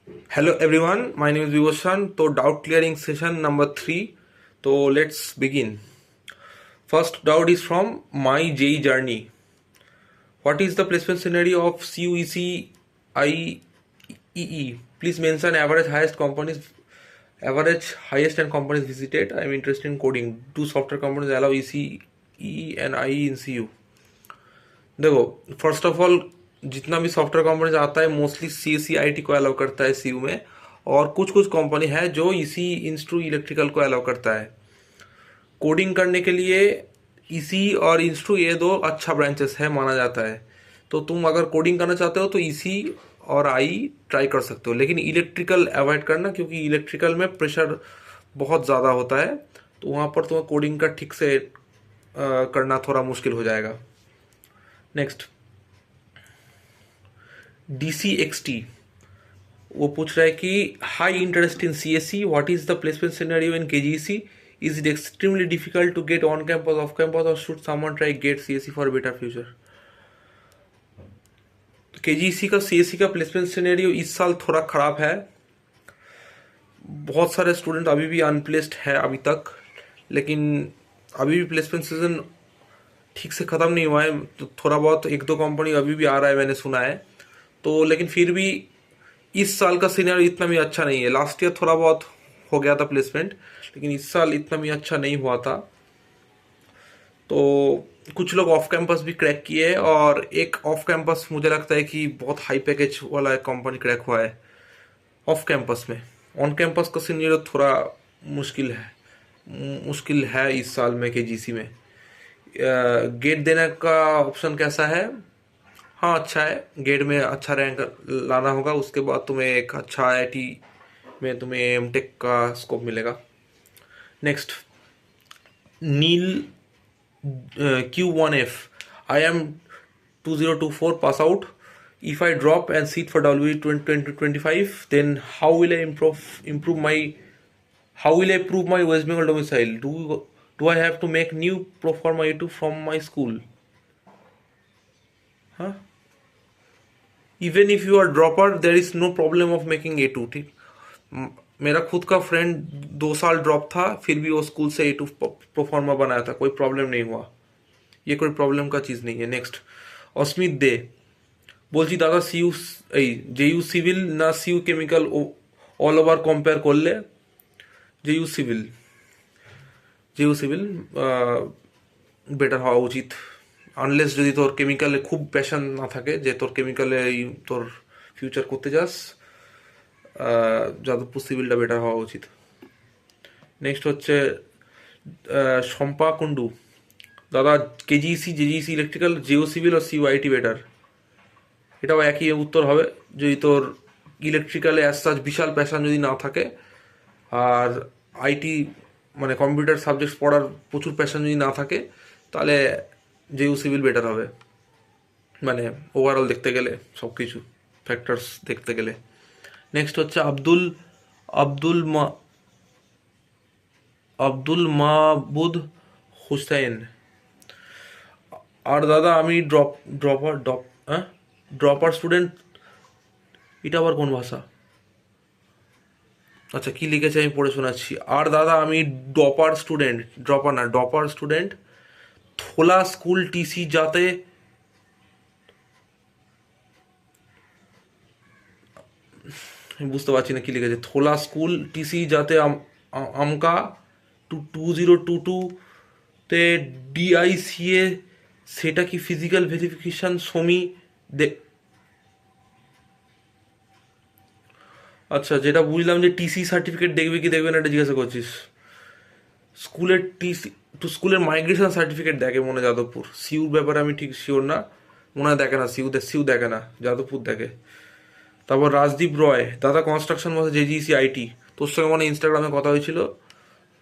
Hello everyone, my name is Vivoshan. So doubt clearing session number 3. So let's begin. First doubt is from my J journey. What is the placement scenario of CUEC IEE? Please mention average highest and companies visited. I am interested in coding. Do software companies allow ECE and IE in CU? देखो, first of all जितना भी software company आता है mostly CSE IT को allow करता है CU में, और कुछ कुछ कंपनी है जो इसी इंस्ट्रू इलेक्ट्रिकल को अलाउ करता है कोडिंग करने के लिए। इसी और इंस्ट्रू ये दो अच्छा ब्रांचेस है माना जाता है। तो तुम अगर कोडिंग करना चाहते हो तो इसी और आई ट्राई कर सकते हो, लेकिन इलेक्ट्रिकल अवॉइड करना क्योंकि इलेक्ट्रिकल में प्रेशर बहुत ज़्यादा होता है, तो वहाँ पर तुम्हें कोडिंग का ठीक से करना थोड़ा मुश्किल हो जाएगा। नेक्स्ट DCXT, वो पूछ रहा है कि high interest in CSE, what is the placement scenario in KGC, is it extremely difficult to get on campus off campus और should someone try get CSE for better future. KGC का CSE का placement scenario इस साल थोड़ा खराब है। बहुत सारे स्टूडेंट अभी भी अनप्लेस्ड है अभी तक, लेकिन अभी भी प्लेसमेंट सीजन ठीक से ख़त्म नहीं हुआ है, तो थोड़ा बहुत एक दो कंपनी अभी भी आ रहा है मैंने सुना है। तो लेकिन फिर भी इस साल का सीनियर इतना भी अच्छा नहीं है। लास्ट ईयर थोड़ा बहुत हो गया था प्लेसमेंट, लेकिन इस साल इतना भी अच्छा नहीं हुआ था। तो कुछ लोग ऑफ कैंपस भी क्रैक किए, और एक ऑफ कैंपस मुझे लगता है कि बहुत हाई पैकेज वाला कंपनी क्रैक हुआ है ऑफ कैंपस में। ऑन कैंपस का सीनियर थोड़ा मुश्किल है मुश्किल है इस साल में KGC में। गेट देने का ऑप्शन कैसा है? हाँ, अच्छा है। गेट में अच्छा रैंक लाना होगा, उसके बाद तुम्हें एक अच्छा IIT में तुम्हें MTech का स्कोप मिलेगा। Next Neel Q1F, I am 2024 pass out, if I drop and sit for WE 2025, then how will I prove my West Bengal domicile? Do I have to make new pro forma A2 from my school? Huh? Even if you are dropper, there is no problem of making A2। ठीक, मेरा खुद का friend 2 साल drop था, फिर भी वो school से A2 प्रोफॉर्मा बनाया था, कोई प्रॉब्लम नहीं हुआ। ये कोई प्रॉब्लम का चीज़ नहीं है। नेक्स्ट अस्मित दे বলছি দাদা JU সিভিল না CU chemical all over compare করলে JU সিভিল বেটার হওয়া উচিত, আনলেস যদি তোর কেমিক্যালে খুব প্যাশন না থাকে যে তোর কেমিক্যালে তোর ফিউচার করতে চাস, যাদবপুর সিভিলটা বেটার হওয়া উচিত। নেক্সট হচ্ছে শম্পা কুন্ডু, দাদা KGC JGC electrical JU civil আর CUIT বেটার। এটাও একই উত্তর হবে, যদি তোর ইলেকট্রিক্যালে অ্যাজ সাচ বিশাল প্যাশন যদি না থাকে, আর আইটি মানে কম্পিউটার সাবজেক্টস পড়ার প্রচুর প্যাশন যদি না থাকে, তাহলে JU সিভিল বেটার হবে, মানে ওভারঅল দেখতে গেলে সব কিছু ফ্যাক্টরস দেখতে গেলে। নেক্সট হচ্ছে আব্দুল মা আব্দুল মাহবুদ হুসাইন, আর দাদা আমি ড্রপার স্টুডেন্ট, এটা আবার কোন ভাষা? আচ্ছা, কি লিখেছে আমি পড়ে শোনাচ্ছি। আর দাদা আমি dropper student Thola school TC যাতে আমি বুঝতে পারছি না কি লিখেছে। থোলা স্কুল TC যাতে আমকা 2022 তে DICA, সেটা কি ফিজিক্যাল ভেরিফিকেশন সমি দে। আচ্ছা, যেটা বুঝলাম যে TC সার্টিফিকেট দেখবে কি দেখবে না এটা জিজ্ঞাসা করছিস। স্কুলের মাইগ্রেশন সার্টিফিকেট দেখে মনে যাদবপুর। সিউর ব্যাপারে আমি ঠিক শিওর না, মনে হয় দেখে না। সিউ দেখে না, যাদবপুর দেখে। তারপর রাজদীপ রয়, দাদা কনস্ট্রাকশন মধ্যে JGC IT, তোর সঙ্গে মানে ইনস্টাগ্রামে কথা হয়েছিল,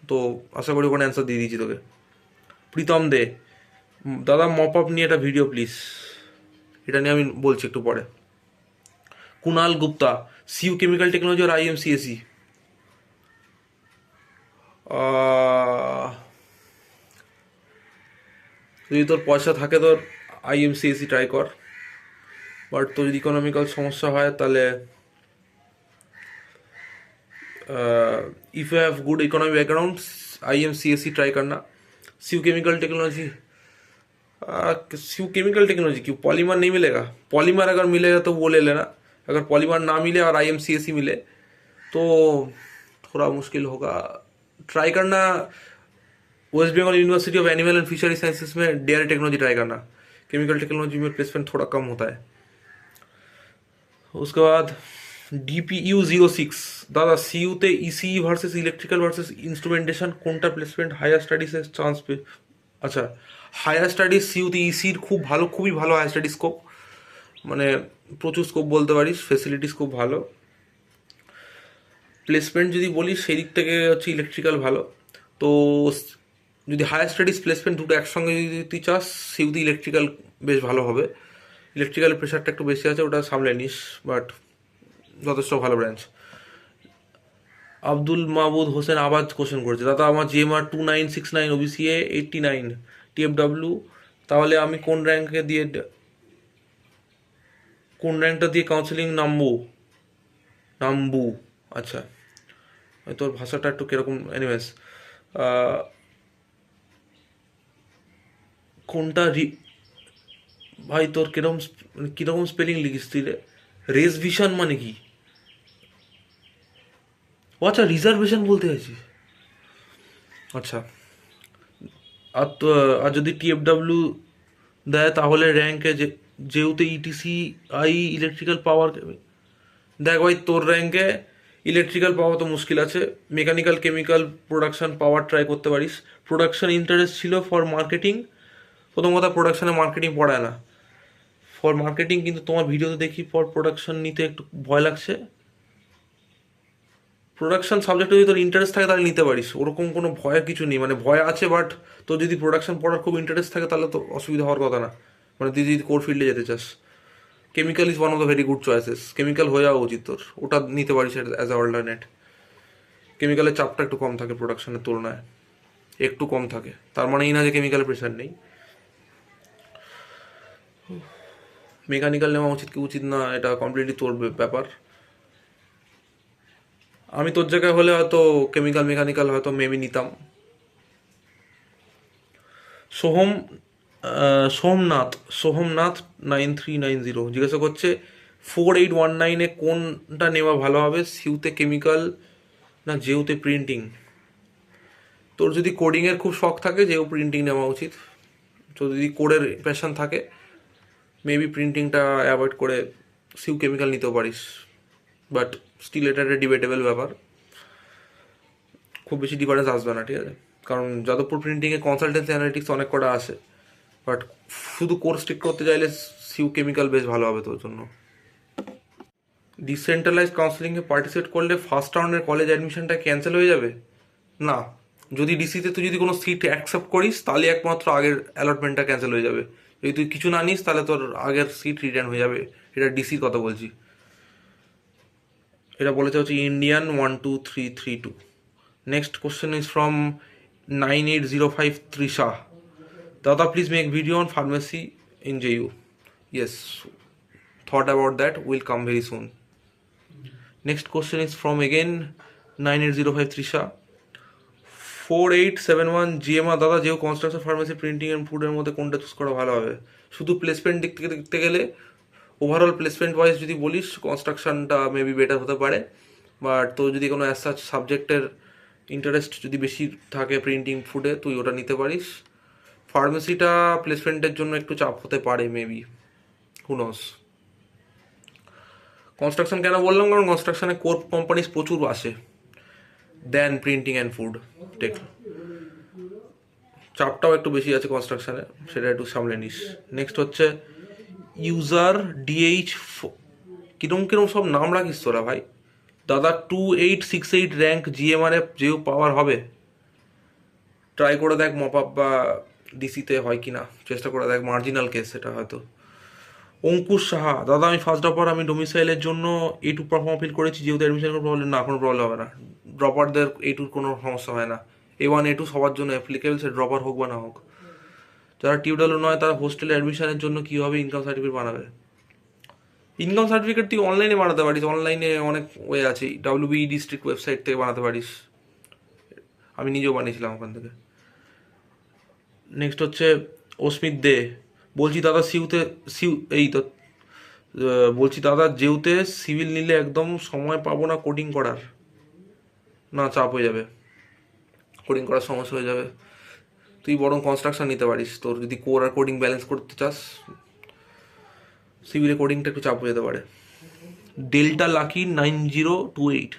তো আশা করি ওখানে অ্যান্সার দিয়ে দিয়েছি তোকে। প্রীতম দে, দাদা মপ আপ নিয়ে একটা ভিডিও প্লিজ, এটা নিয়ে আমি বলছি একটু পরে। Kunal Gupta, CU chemical technology আর IMCSE, যদি তোর পয়সা থাকে তোর IMCSE ট্রাই কর, বাট তোর যদি ইকোনমিক্যাল সমস্যা হয় তাহলে if you have good economy background IMCSE try करना। CU chemical technology, CU chemical technology क्यों, पॉलीमर नहीं मिलेगा? पॉलीमर अगर मिलेगा तो वो ले लेना, अगर पॉलीमर ना मिले और IMCSE मिले तो थोड़ा मुश्किल होगा। ट्राई करना West Bengal University of Animal and Fishery Sciences में डेयरी टेक्नोलॉजी ट्राई करना, केमिकल टेक्नोलॉजी में प्लेसमेंट थोड़ा कम होता है। उसके बाद DPU06 दादा सीयूতে ECE versus electrical versus instrumentation কোনটা প্লেসমেন্ট হায়ার স্টাডিজে চান্স পে? আচ্ছা, হায়ার স্টাডিজ সিইউতে ইসির খুব ভালো, খুবই ভালো হায়ার স্টাডিজ স্কোপ, মানে প্রচুর স্কোপ বলতে পারিস, ফেসিলিটিস খুব ভালো। প্লেসমেন্ট যদি বলিস সেই দিক থেকে হচ্ছে ইলেকট্রিক্যাল ভালো। তো যদি হায়ার স্টাডিজ প্লেসমেন্ট দুটো একসঙ্গে যদি তুই চাস, সিইউতে ইলেকট্রিক্যাল বেশ ভালো হবে। ইলেকট্রিক্যালের প্রেশারটা একটু বেশি আছে, ওটা সামলে নিস, বাট যথেষ্ট ভালো ব্রাঞ্চ। আব্দুল মাহবুদ হোসেন আবার কোশ্চেন করেছে, দাদা আমার GMR 2969, OBCA 89, TFW, তাহলে আমি কোন র্যাঙ্কটা দিয়ে কাউন্সেলিং নামবো? আচ্ছা, তোর ভাষাটা একটু কিরকম, এনিওয়েজ কোনটা ভাই তোর কিরকম স্পেলিং লিখিস তুই রে? রেজভিশন মানে কি? ও আচ্ছা, রিজার্ভেশন বলতে চাইছিস। আচ্ছা, আর যদি TFW দেয় তাহলে র্যাঙ্কে যেহেতু ETCI ইলেকট্রিক্যাল পাওয়ার, দেখ ভাই তোর র্যাঙ্কে ইলেকট্রিক্যাল পাওয়া তো মুশকিল আছে, মেকানিক্যাল কেমিক্যাল প্রোডাকশন পাওয়ার ট্রাই করতে পারিস। প্রোডাকশন ইন্টারেস্ট ছিল ফর মার্কেটিং, প্রথম কথা প্রোডাকশনে মার্কেটিং পড়ায় না, ফর মার্কেটিং, কিন্তু তোমার ভিডিওতে দেখি ফর প্রোডাকশন নিতে একটু ভয় লাগছে। প্রোডাকশন সাবজেক্টে যদি তোর ইন্টারেস্ট থাকে তাহলে নিতে পারিস, ওরকম কোনো ভয়ের কিছু নেই, মানে ভয় আছে বাট তোর যদি প্রোডাকশন পড়ার খুব ইন্টারেস্ট থাকে তাহলে তো অসুবিধা হওয়ার কথা না, মানে তুই যদি কোর ফিল্ডে যেতে চাস। Chemical is one of the very good choices, chemical হয়ে যাওয়া উচিত তোর, ওটা নিতে পারিস অ্যাজ আ অল্টারনেট। কেমিক্যালের চাপটা একটু কম থাকে প্রোডাকশনের তুলনায়, একটু কম থাকে, তার মানে এই না যে কেমিক্যালের প্রেশার নেই। মেকানিক্যাল নেওয়া উচিত কি উচিত না এটা কমপ্লিটলি তোর ব্যাপার। আমি তোর জায়গায় হলে হয়তো কেমিক্যাল মেকানিক্যাল হয়তো মেবি নিতাম। সোহমনাথ 9390 জিজ্ঞাসা করছে 4819-এ কোনটা নেওয়া ভালো হবে, সিউতে কেমিক্যাল না জেউতে প্রিন্টিং? তোর যদি কোডিংয়ের খুব শখ থাকে জেউ প্রিন্টিং নেওয়া উচিত, তো যদি কোডের প্যাশন থাকে মেবি প্রিন্টিংটা অ্যাভয়েড করে সিউ কেমিক্যাল নিতেও পারিস, বাট স্টিল এটা একটা ডিবেটেবল ব্যাপার, খুব বেশি ডিফারেন্স আসবে না, ঠিক আছে? কারণ যাদবপুর প্রিন্টিংয়ে কনসালটেন্সি অ্যানালিটিক্স অনেক কটা আসে, বাট শুধু কোর্স স্টিক করতে চাইলে সিউ কেমিক্যাল বেশ ভালো হবে তোর জন্য। ডিসেন্ট্রালাইজ কাউন্সেলিংয়ে পার্টিসিপেট করলে ফার্স্ট রাউন্ডের কলেজ অ্যাডমিশনটা ক্যান্সেল হয়ে যাবে? না, যদি ডিসিতে তুই যদি কোনো সিট অ্যাকসেপ্ট করিস তাহলে একমাত্র আগের অ্যালটমেন্টটা ক্যান্সেল হয়ে যাবে, যদি তুই কিছু না নিস তাহলে তোর আগের সিট রিটার্ন হয়ে যাবে, এটা ডিসির কথা বলছি। এটা বলেছে হচ্ছে Indian 12332। Next question is from 9805 Trisha, Dada please make video on pharmacy in JU. Yes, thought about that, will come very soon. Next question is from again 9805 Trisha, 4871 GMR, দাদা যেও কনস্ট্রাকশন ফার্মেসি প্রিন্টিং অ্যান্ড ফুডের মধ্যে কোনটা choose করা ভালো হবে? শুধু placement দিক থেকে দেখতে গেলে ওভারঅল প্লেসমেন্ট ওয়াইজ যদি বলিস কনস্ট্রাকশনটা মেবি বেটার হতে পারে, বাট তো যদি কোনো অ্যাজ সাচ সাবজেক্টের ইন্টারেস্ট যদি বেশি থাকে প্রিন্টিং ফুডে তুই ওটা নিতে পারিস। ফার্মেসিটা প্লেসমেন্টের জন্য একটু চাপ হতে পারে মেবি, হু নোস। কনস্ট্রাকশন কেন বললাম, কারণ কনস্ট্রাকশনে কোর কোম্পানিজ প্রচুর আসে দেন প্রিন্টিং অ্যান্ড ফুড টেক, চাপটাও একটু বেশি আছে কনস্ট্রাকশনে, সেটা একটু সামলে নিস। নেক্সট হচ্ছে ইউজার DH, কিরম সব নাম রাখিস তোরা ভাই। দাদা 2868 র্যাঙ্ক GMR-এ যেও পাওয়ার হবে, ট্রাই করে দেখ মপ আপ বা ডিসিতে হয় কি না, চেষ্টা করে দেখ, মার্জিনাল কেস এটা হয়তো। অঙ্কুশ সাহা, দাদা আমি ফার্স্ট ড্রপার, আমি ডোমিসাইলের জন্য A2 ফর্ম ফিল করেছি, যেহেতু অ্যাডমিশন কোনো প্রবলেম না, কোনো প্রবলেম হবে না, ড্রপারদের A2 কোনো সমস্যা হয় না, A1 A2 সবার জন্য অ্যাপ্লিকেবল, সে ড্রপার হোক বা না হোক। যারা TFW নয় তারা হোস্টেলে অ্যাডমিশনের জন্য কীভাবে ইনকাম সার্টিফিকেট বানাবে? ইনকাম সার্টিফিকেট তুই অনলাইনে বানাতে পারিস, অনলাইনে অনেক ওয়ে আছে, ডাব্লিউবি ডিস্ট্রিক্ট ওয়েবসাইট থেকে বানাতে পারিস, আমি নিজেও বানিয়েছিলাম ওখান থেকে। নেক্সট হচ্ছে অস্মিত দে, বলছি দাদা সিউতে সিউ এই তো বলছি দাদা যেউতে সিভিল নিলে একদম সময় পাবো না কোডিং করার, না চাপ হয়ে যাবে, কোডিং করার সমস্যা হয়ে যাবে, তুই বরং কনস্ট্রাকশন নিতে পারিস, তোর যদি কোর আর কোডিং ব্যালেন্স করতে চাস, সিভিলে কোডিংটা একটু চাপ হয়ে যেতে পারে। ডেল্টা লাকি 9028,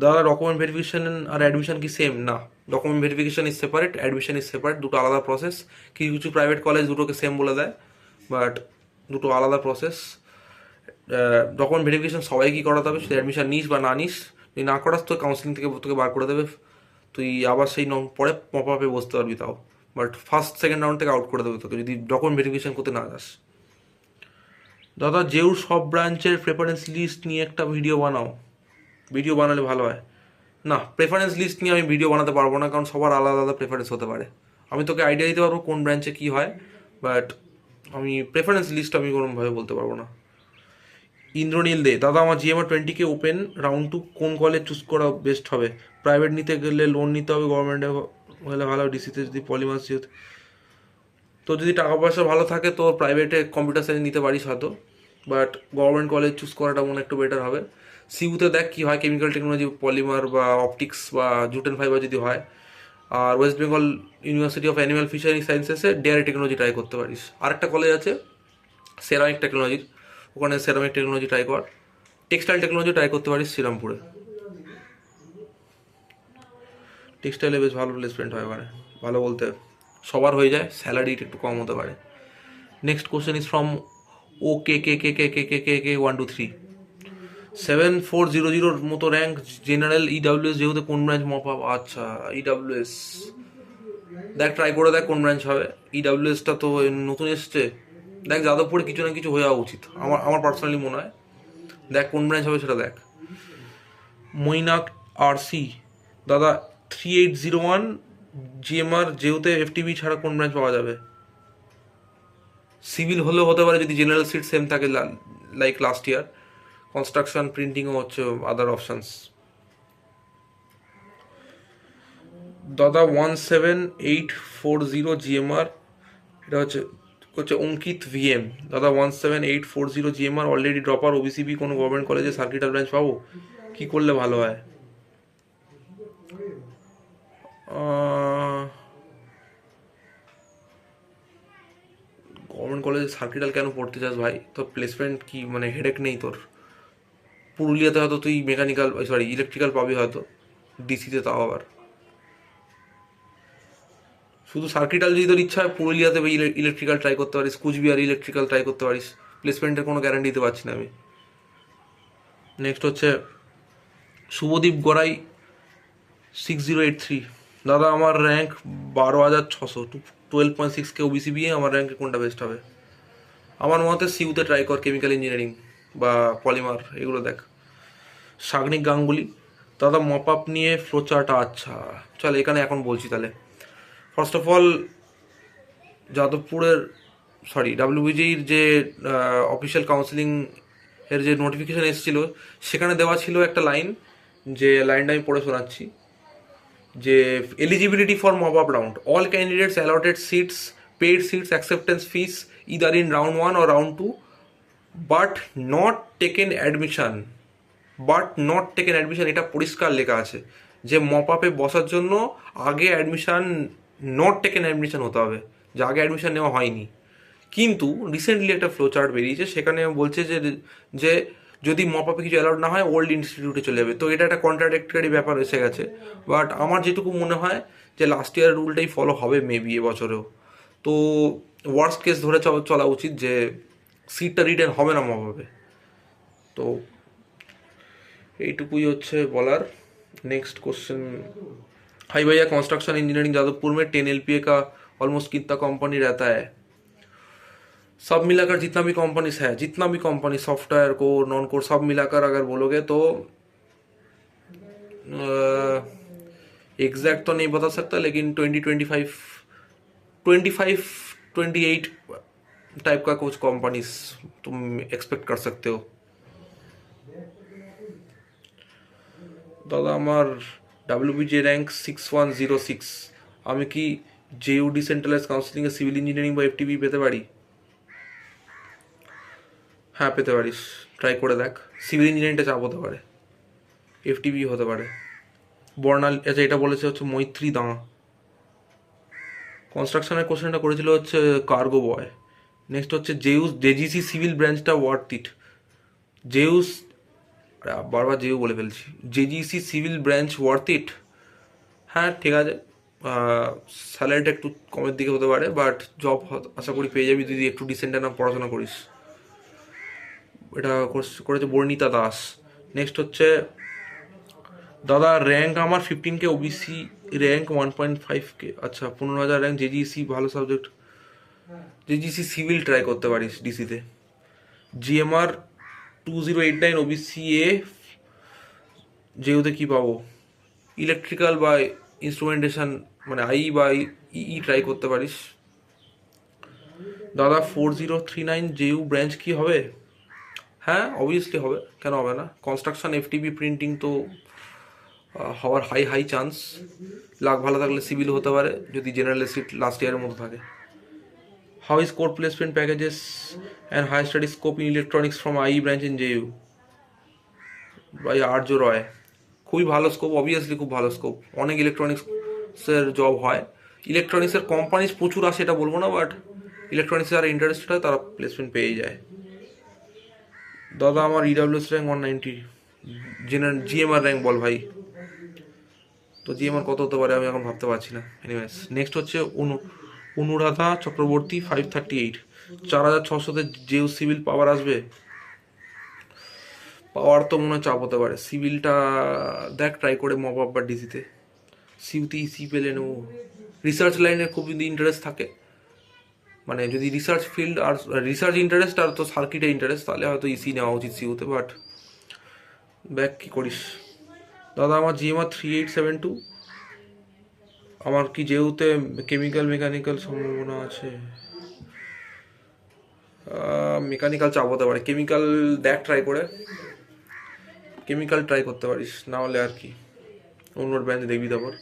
দাদা ডকুমেন্ট ভেরিফিকেশন আর অ্যাডমিশন কি সেম? না, document verification is separate, admission is separate, দুটো আলাদা প্রসেস। কিছু কিছু প্রাইভেট কলেজ দুটোকে সেম বলে দেয়, বাট দুটো আলাদা প্রসেস। ডকুমেন্ট ভেরিফিকেশন সবাইকেই করাতে হবে, তুই অ্যাডমিশন নিস বা না নিস, তুই না করাস তো কাউন্সিলিং থেকে তোকে বার করে দেবে, তুই আবার সেই পরে পপ আপে বসতে পারবি তাও, বাট ফার্স্ট সেকেন্ড রাউন্ড থেকে আউট করে দেবে তোকে যদি ডকুমেন্ট ভেরিফিকেশন করতে না যাস। দাদা যেও সব ব্রাঞ্চের প্রেফারেন্স লিস্ট নিয়ে একটা ভিডিও বানাও, ভিডিও বানালে ভালো হয়। না, প্রেফারেন্স লিস্ট নিয়ে আমি ভিডিও বানাতে পারবো না, কারণ সবার আলাদা আলাদা প্রেফারেন্স হতে পারে। আমি তোকে আইডিয়া দিতে পারবো কোন ব্রাঞ্চে কী হয়, বাট আমি প্রেফারেন্স লিস্ট আমি কোনোভাবে বলতে পারবো না। ইন্দ্রনীল দে, দাদা আমার জিএমআর 20K ওপেন, রাউন্ড 2 কোন কলেজ চুজ করা বেস্ট হবে? প্রাইভেট নিতে গেলে লোন নিতে হবে, গভর্নমেন্টে হলে ভালো, ডিসিতে যদি পলিমাস যেহেতু, তো যদি টাকা পয়সা ভালো থাকে তো প্রাইভেটে কম্পিউটার সায়েন্স নিতে পারিস হয়তো, বাট গভর্নমেন্ট কলেজ চুজ করাটা মনে একটু বেটার হবে। সিউতে দেখ কী হয়, কেমিক্যাল টেকনোলজি, পলিমার বা অপটিক্স বা জুটেন ফাইবার যদি হয়। আর West Bengal University of Animal Fishery সায়েন্সেসে ডেয়ারি টেকনোলজি ট্রাই করতে পারিস। আরেকটা কলেজ আছে সেরামিক টেকনোলজির, ওখানে সেরামিক টেকনোলজি ট্রাই কর। টেক্সটাইল টেকনোলজি ট্রাই করতে পারিস শ্রীরামপুরে, টেক্সটাইলে বেশ ভালো প্লেসমেন্ট হয় ওখানে, ভালো বলতে সবার হয়ে যায়, স্যালারি একটু কম হতে পারে। নেক্সট কোশ্চেন ইজ ফ্রম ও কে কে কে কে কে কে কে কে 123, 7400 মতো র্যাঙ্ক, জেনারেল ইডাব্লিউএস, যেহেতু কোন ব্রাঞ্চ মপ আপ? আচ্ছা ইডাব্লিউএস, দেখ ট্রাই করে দেখ কোন ব্রাঞ্চ হবে, ইডাব্লিউএসটা তো নতুন এসছে, দেখ যাদবপুরে কিছু না কিছু হয়ে যাওয়া উচিত, আমার আমার পার্সোনালি মনে হয়, দেখ কোন ব্রাঞ্চ হবে সেটা দেখ। মৈনাক আরসি, দাদা 3801 জিএমআর যেহেতু এফটিবি ছাড়া কোন ব্রাঞ্চ পাওয়া যাবে? সিভিল হলেও হতে পারে যদি জেনারেল সিট সেম থাকে লাইক লাস্ট ইয়ার, কনস্ট্রাকশন প্রিন্টিংও হচ্ছে আদার অপশানস। দাদা 17840 জিএমআর, এটা হচ্ছে হচ্ছে অঙ্কিত ভিএম, দাদা 17840 জিএমআর, অলরেডি ড্রপার, ওবিসিবি, কোনো গভর্নমেন্ট কলেজে সার্কিটাল ব্রাঞ্চ পাবো, কী করলে ভালো হয়? গভর্নমেন্ট কলেজে সার্কিটাল কেন পড়তে চাস ভাই? তোর প্লেসমেন্ট কি মানে হেডেক নেই তোর? পুরুলিয়াতে হয়তো তুই মেকানিক্যাল সরি ইলেকট্রিক্যাল পাবি হয়তো, ডিসিতে তাও আবার। শুধু সার্কিটাল যদি তোর ইচ্ছা হয় পুরুলিয়াতে ইলেকট্রিক্যাল ট্রাই করতে পারিস, কুচবিহার ইলেকট্রিক্যাল ট্রাই করতে পারিস, প্লেসমেন্টের কোনো গ্যারান্টি দিতে পারছি না আমি। নেক্সট হচ্ছে শুভদীপ গড়াই 6083, দাদা আমার র্যাঙ্ক 12,600, 12.6K ওবিসি বিয়ে, আমার র্যাঙ্কে কোনটা বেস্ট হবে? আমার মতে সিউতে ট্রাই কর, কেমিক্যাল ইঞ্জিনিয়ারিং বা পলিমার এগুলো দেখ। সাগনিক গাঙ্গুলি, দাদা মপ আপ নিয়ে ফ্লোচার্ট, আচ্ছা চল এখানে এখন বলছি তাহলে। ফার্স্ট অফ অল যাদবপুরের ডাব্লিউবিজির যে অফিসিয়াল কাউন্সিলিং এর যে নোটিফিকেশান এসেছিলো সেখানে দেওয়া ছিল একটা লাইন, যে লাইনটা আমি পড়ে শোনাচ্ছি, যে eligibility for mop up round, all candidates allotted seats, paid seats, acceptance fees either in round 1 or round 2, but not taken admission, এটা পরিষ্কার লেখা আছে যে মপ আপে বসার জন্য আগে অ্যাডমিশান, নট টেকেন অ্যাডমিশন হতে হবে, যে আগে অ্যাডমিশন নেওয়া হয়নি। কিন্তু রিসেন্টলি একটা ফ্লো চার্ট বেরিয়েছে, সেখানে বলছে যে যে যদি মপ আপে কিছু অ্যালাউড না হয় ওল্ড ইনস্টিটিউটে চলে যাবে, তো এটা একটা কন্ট্রাডিক্টরি ব্যাপার এসে গেছে। বাট আমার যেটুকু মনে হয় যে লাস্ট ইয়ার রুলটাই ফলো হবে মেবি এবছরেও, তো ওয়ার্স্ট কেস ধরে চলা উচিত যে সিটটা রিটার্ন হবে না মপ আপে। তো এইটুকুই হচ্ছে বলার। नेक्स्ट क्वेश्चन, हाई भैया कंस्ट्रक्शन इंजीनियरिंग जादवपुर में 10 LPA का ऑलमोस्ट कितना कंपनी रहता है? सब मिलाकर जितना भी कंपनीज है, जितना भी company software core non core सब मिलाकर अगर बोलोगे तो एग्जैक्ट तो नहीं बता सकता, लेकिन 20, 25, 25, 28 टाइप का कुछ कंपनीज तुम एक्सपेक्ट कर सकते हो। दादा আমার WBJ র্যাঙ্ক 6106। আমি কি জেইউ ডিসেন্ট্রালাইজ কাউন্সিলিংয়ে সিভিল ইঞ্জিনিয়ারিং বা এফটিবি পেতে পারি? হ্যাঁ পেতে পারিস, ট্রাই করে দেখ। সিভিল ইঞ্জিনিয়ারিংটা চাপ হতে পারে, এফটিবি হতে পারে। বর্ণাল, আচ্ছা এটা বলেছে হচ্ছে মৈত্রী দাঁ। কনস্ট্রাকশনের কোশ্চেনটা করেছিল হচ্ছে কার্গো বয়। নেক্সট হচ্ছে জেউস জেজিসি সিভিল ব্রাঞ্চটা ওয়ার্থ ইট। জেউস, বারবার জেউ বলে ফেলছি, JGC civil branch worth it. হ্যাঁ ঠিক আছে, স্যালারিটা একটু কমের দিকে হতে পারে, বাট জব আশা করি পেয়ে যাবি যদি একটু ডিসেন্টে না পড়াশোনা করিস। এটা করেছে বর্ণিতা দাস। নেক্সট হচ্ছে দাদা র্যাঙ্ক আমার 15K, ওবিসি র্যাঙ্ক 1.5K। আচ্ছা 15,000 র্যাঙ্ক, জেজিসি ভালো সাবজেক্ট, জেজিসি সিভিল ট্রাই করতে পারিস ডিসিতে। GMR 2089, OBC A. যেহেতু কি পাবো, ইলেকট্রিক্যাল বা ইনস্ট্রুমেন্টেশন মানে আই বা ই ট্রাই করতে পারিস। দাদা 4039 জেইউ ব্রাঞ্চ কি হবে? হ্যাঁ অবভিয়াসলি হবে, কেন হবে না। কনস্ট্রাকশন, এফটিবি, প্রিন্টিং তো হওয়ার হাই চান্স। লাক ভালো থাকলে সিভিল হতে পারে যদি জেনারেল সিট লাস্ট ইয়ারের মতো থাকে। How is core placement packages and high study scope in electronics from I branch in JU? ভাই আর্য রয়, খুবই ভালো স্কোপ, অবভিয়াসলি খুব ভালো স্কোপ। অনেক ইলেকট্রনিক্সের জব হয়, ইলেকট্রনিক্সের কোম্পানিজ প্রচুর আসে এটা বলবো না, বাট ইলেকট্রনিক্সে যারা ইন্টারেস্টেড হয় তারা প্লেসমেন্ট পেয়ে যায়। দাদা আমার EWS rank 190, general GMR rank বল ভাই। তো জিএমআর কত হতে পারে আমি এখন ভাবতে পারছি না। এনিওয়েজ নেক্সট হচ্ছে অনুরাধা চক্রবর্তী 538। 4600-তে জেউ সিভিল পাওয়ার আসবে? পাওয়ার তো মনে হয় চাপ হতে পারে। সিভিলটা দেখ ট্রাই করে মপ আপ বা ডিসিতে। সিউতে ইসি পেলে নেবো। রিসার্চ লাইনে খুব যদি ইন্টারেস্ট থাকে, মানে যদি রিসার্চ ফিল্ড আর রিসার্চ ইন্টারেস্ট আর তো সার্কিটে ইন্টারেস্ট, তাহলে হয়তো ইসি নেওয়া উচিত সিউতে। বাট ব্যাক কী করিস? দাদা আমার জিএমআর 3872। আমার কি যেহেতু কেমিক্যাল মেকানিক্যাল সম্ভাবনা আছে? মেকানিক্যাল চাপ হতে পারে। কেমিক্যাল দেখ ট্রাই করে, কেমিক্যাল ট্রাই করতে পারিস, না হলে আর কি অন্য ব্রাঞ্চ দেখবি। তারপর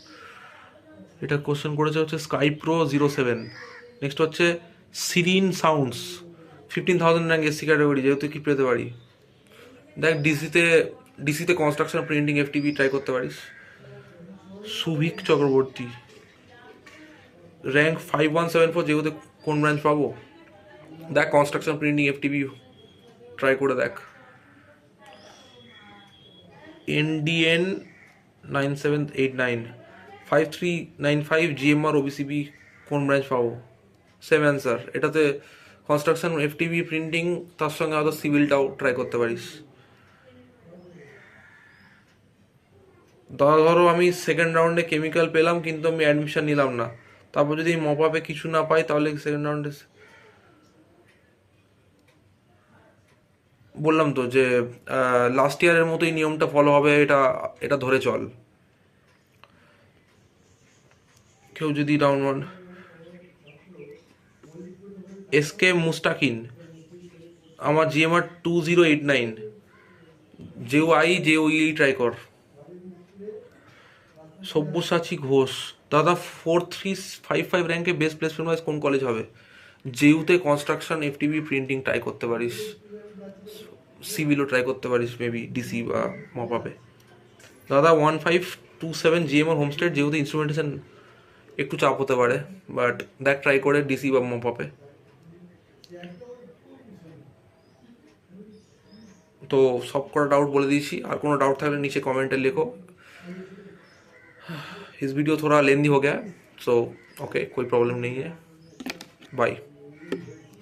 এটা কোশ্চেন করেছে হচ্ছে স্কাই প্রো 07। নেক্সট হচ্ছে Sirin sounds 15,000 rank SC category, যেহেতু কি পেতে পারি। দেখ ডিসিতে কনস্ট্রাকশন, প্রিন্টিং, এফটিবি ট্রাই করতে পারিস। সুভিক চক্রবর্তী র্যাঙ্ক 5174, যেহেতু কোন ব্রাঞ্চ পাবো দেখ। কনস্ট্রাকশন, প্রিন্টিং, এফটিবি ট্রাই করে দেখ। NDN 9789 5395 জিএমআর, ওবিসিবি কোন ব্রাঞ্চ পাবো? Same answer. এটাতে কনস্ট্রাকশন, এফটিবি, প্রিন্টিং, তার সঙ্গে হয়তো সিভিলটাও ট্রাই করতে পারিস। ধরো আমি সেকেন্ড রাউন্ডে কেমিক্যাল পেলাম কিন্তু আমি অ্যাডমিশন নিলাম না, তারপর যদি মপ আপে কিছু না পাই তাহলে সেকেন্ড রাউন্ডে বললাম তো যে লাস্ট ইয়ারের মতোই নিয়মটা ফলো হবে, এটা ধরে চল। কেউ যদি রাউন্ড ওয়ান এসকে মুস্তাকিন, আমার জিএমআর 2089, জেও ই ট্রাই কর। সব্যসাচী ঘোষ, দাদা 4355 র্যাঙ্কে বেস্ট প্লেসমেন্ট ওয়াইজ কোন কলেজ হবে? জেইউতে কনস্ট্রাকশন, এফটিবি, প্রিন্টিং ট্রাই করতে পারিস, সিভিলও ট্রাই করতে পারিস মেবি ডিসি বা মপাপে। দাদা 1527 জিএমআর হোমস্টেড, যেহেতু ইনস্ট্রুমেন্টেশন একটু চাপ হতে পারে, বাট দেখ ট্রাই করে ডিসি বা মপাপে। तो सब कटा डाउट बोले दिएছি, আর কোনো डाउट থাকলে नीचे कमेंटे लिखो। इस वीडियो थोड़ा लेंदी हो गया, सो ओके कोई प्रॉब्लम नहीं है, बाय।